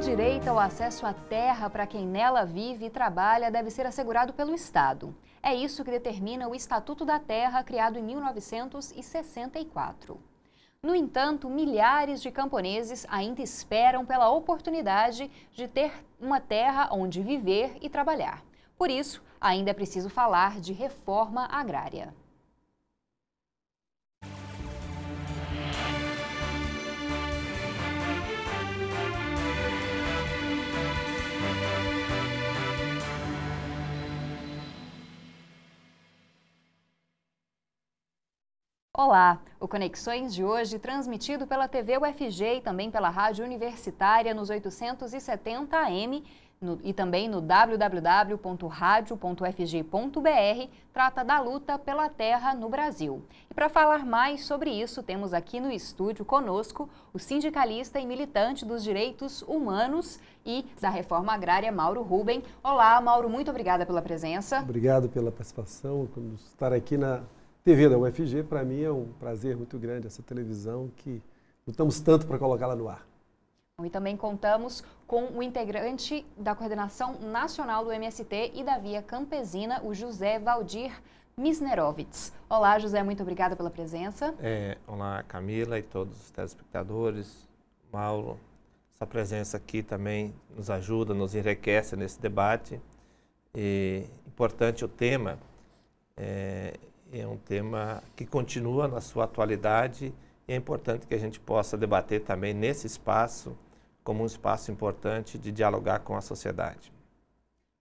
direito ao acesso à terra para quem nela vive e trabalha deve ser assegurado pelo Estado. É isso que determina o Estatuto da Terra, criado em 1964. No entanto, milhares de camponeses ainda esperam pela oportunidade de ter uma terra onde viver e trabalhar. Por isso, ainda é preciso falar de reforma agrária. Olá! O Conexões de hoje, transmitido pela TV UFG e também pela Rádio Universitária nos 870 AM e também no www.radio.ufg.br, trata da luta pela terra no Brasil. E para falar mais sobre isso, temos aqui no estúdio conosco o sindicalista e militante dos direitos humanos e da reforma agrária, Mauro Rubem. Olá, Mauro, muito obrigada pela presença. Obrigado pela participação, por estar aqui na TV da UFG. Para mim é um prazer muito grande essa televisão que lutamos tanto para colocá-la no ar. E também contamos com o integrante da Coordenação Nacional do MST e da Via Campesina, o José Valdir Misnerovitz. Olá, José, muito obrigada pela presença. Olá, Camila e todos os telespectadores. Mauro, essa presença aqui também nos ajuda, nos enriquece nesse debate. Importante o tema, é um tema que continua na sua atualidade e é importante que a gente possa debater também nesse espaço como um espaço importante de dialogar com a sociedade.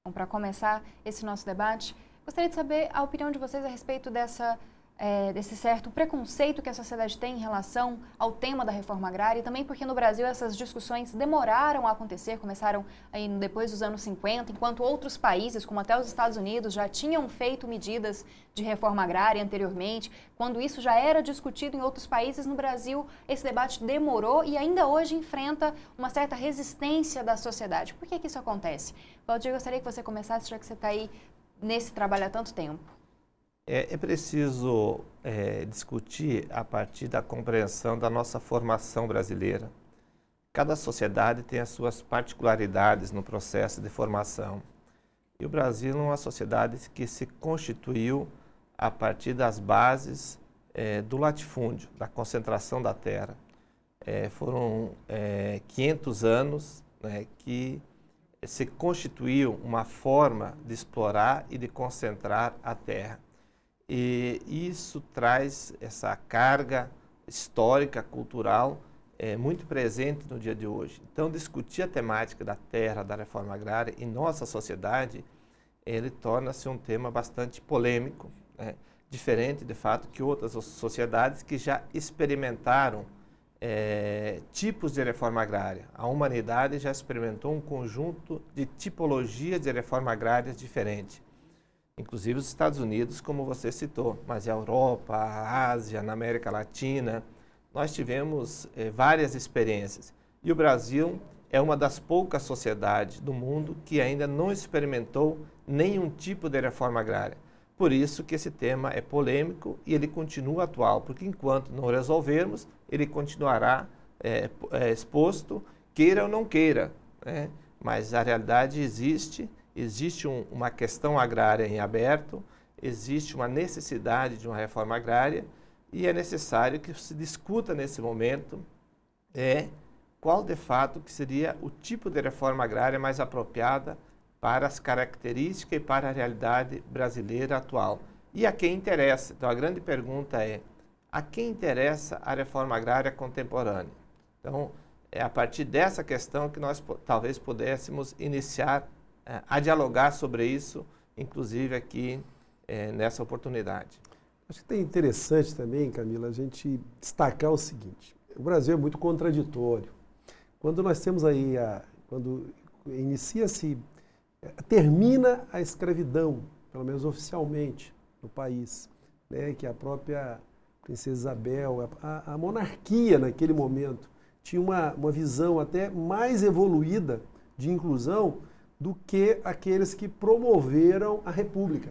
Bom, para começar esse nosso debate, gostaria de saber a opinião de vocês a respeito desse certo preconceito que a sociedade tem em relação ao tema da reforma agrária e também porque no Brasil essas discussões demoraram a acontecer, começaram aí depois dos anos 50, enquanto outros países, como até os Estados Unidos, já tinham feito medidas de reforma agrária anteriormente. Quando isso já era discutido em outros países, no Brasil esse debate demorou e ainda hoje enfrenta uma certa resistência da sociedade. Por que isso acontece? Valdir, eu gostaria que você começasse, já que você está aí nesse trabalho há tanto tempo. É preciso discutir a partir da compreensão da nossa formação brasileira. Cada sociedade tem as suas particularidades no processo de formação. E o Brasil é uma sociedade que se constituiu a partir das bases do latifúndio, da concentração da terra. Foram 500 anos que se constituiu uma forma de explorar e de concentrar a terra. E isso traz essa carga histórica, cultural, muito presente no dia de hoje. Então, discutir a temática da terra, da reforma agrária em nossa sociedade, ele torna-se um tema bastante polêmico, diferente, de fato, que outras sociedades que já experimentaram tipos de reforma agrária. A humanidade já experimentou um conjunto de tipologias de reforma agrária diferentes. Inclusive os Estados Unidos, como você citou, mas a Europa, a Ásia, na América Latina, nós tivemos várias experiências. E o Brasil é uma das poucas sociedades do mundo que ainda não experimentou nenhum tipo de reforma agrária. Por isso que esse tema é polêmico e ele continua atual, porque enquanto não resolvermos, ele continuará exposto, queira ou não queira, mas a realidade existe uma questão agrária em aberto, existe uma necessidade de uma reforma agrária e é necessário que se discuta nesse momento qual de fato que seria o tipo de reforma agrária mais apropriada para as características e para a realidade brasileira atual. E a quem interessa? Então a grande pergunta é, a quem interessa a reforma agrária contemporânea? Então é a partir dessa questão que nós talvez pudéssemos iniciar a dialogar sobre isso, inclusive aqui nessa oportunidade. Acho que é interessante também, Camila, a gente destacar o seguinte: o Brasil é muito contraditório. Quando nós temos aí, quando termina a escravidão, pelo menos oficialmente, no país, que a própria Princesa Isabel, a monarquia naquele momento, tinha uma visão até mais evoluída de inclusão do que aqueles que promoveram a República.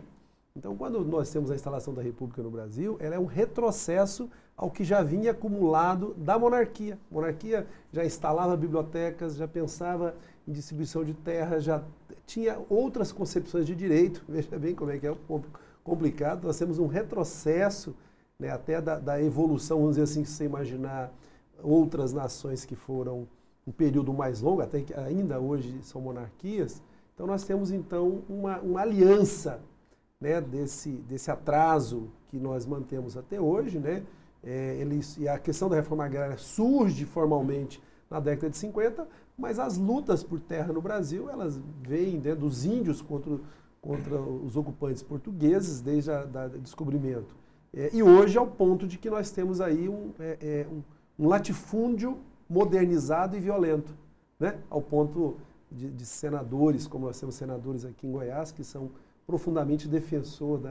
Então, quando nós temos a instalação da República no Brasil, ela é um retrocesso ao que já vinha acumulado da monarquia. A monarquia já instalava bibliotecas, já pensava em distribuição de terra, já tinha outras concepções de direito. Veja bem como é que é complicado. Nós temos um retrocesso, né, até da evolução, vamos dizer assim, se você imaginar outras nações que foram um período mais longo, até que ainda hoje são monarquias. Então, nós temos, então, uma aliança, né, desse atraso que nós mantemos até hoje, né, e a questão da reforma agrária surge formalmente na década de 50, mas as lutas por terra no Brasil, elas vêm, né, dos índios contra os ocupantes portugueses desde o descobrimento. E hoje ao ponto de que nós temos aí um latifúndio modernizado e violento, né, ao ponto de senadores, como nós temos senadores aqui em Goiás, que são profundamente defensor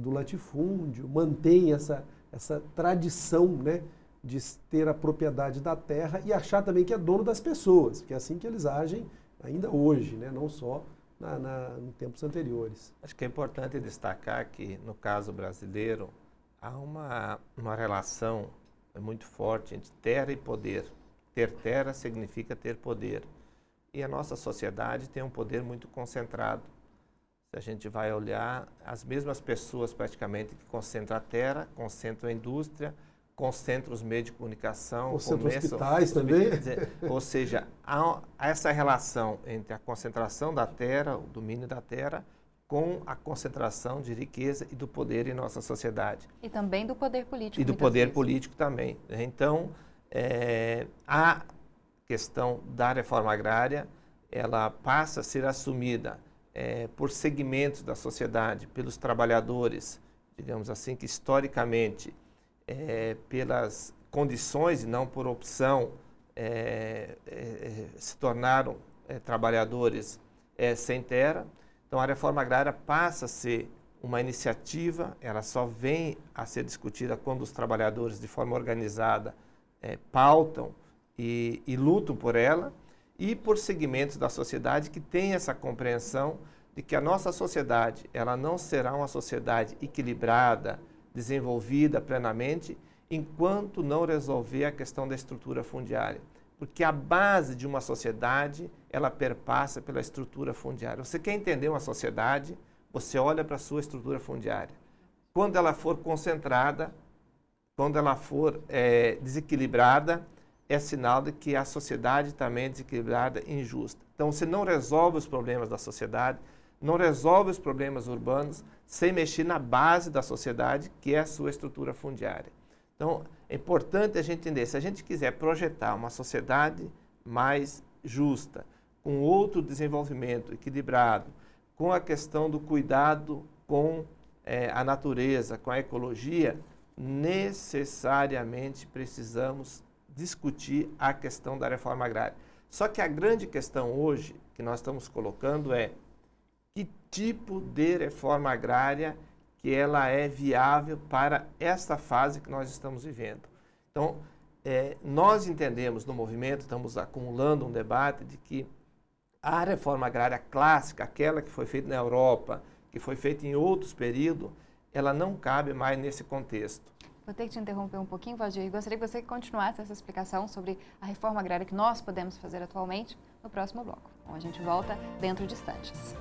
do latifúndio, mantém essa tradição, né, de ter a propriedade da terra e achar também que é dono das pessoas, porque é assim que eles agem ainda hoje, né, não só em tempos anteriores. Acho que é importante destacar que, no caso brasileiro, há uma relação muito forte entre terra e poder. Ter terra significa ter poder. E a nossa sociedade tem um poder muito concentrado. Se a gente vai olhar, as mesmas pessoas praticamente que concentram a terra, concentram a indústria, concentram os meios de comunicação, concentram hospitais também. Ou seja, há essa relação entre a concentração da terra, o domínio da terra, com a concentração de riqueza e do poder em nossa sociedade. E também do poder político. E do poder político também. Então, a questão da reforma agrária, ela passa a ser assumida por segmentos da sociedade, pelos trabalhadores, digamos assim, que historicamente, pelas condições e não por opção, se tornaram trabalhadores sem terra. Então, a reforma agrária passa a ser uma iniciativa, ela só vem a ser discutida quando os trabalhadores, de forma organizada, pautam e lutam por ela, e por segmentos da sociedade que têm essa compreensão de que a nossa sociedade, ela não será uma sociedade equilibrada, desenvolvida plenamente, enquanto não resolver a questão da estrutura fundiária. Porque a base de uma sociedade, ela perpassa pela estrutura fundiária. Você quer entender uma sociedade, você olha para a sua estrutura fundiária. Quando ela for concentrada, quando ela for desequilibrada, é sinal de que a sociedade também é desequilibrada e injusta. Então, você não resolve os problemas da sociedade, não resolve os problemas urbanos sem mexer na base da sociedade, que é a sua estrutura fundiária. Então, é importante a gente entender, se a gente quiser projetar uma sociedade mais justa, com outro desenvolvimento equilibrado, com a questão do cuidado com a natureza, com a ecologia, necessariamente precisamos discutir a questão da reforma agrária. Só que a grande questão hoje que nós estamos colocando é que tipo de reforma agrária que ela é viável para esta fase que nós estamos vivendo. Então, nós entendemos no movimento, estamos acumulando um debate de que a reforma agrária clássica, aquela que foi feita na Europa, que foi feita em outros períodos, ela não cabe mais nesse contexto. Vou ter que te interromper um pouquinho, Valdir. Gostaria que você continuasse essa explicação sobre a reforma agrária que nós podemos fazer atualmente no próximo bloco. Então, a gente volta dentro de instantes.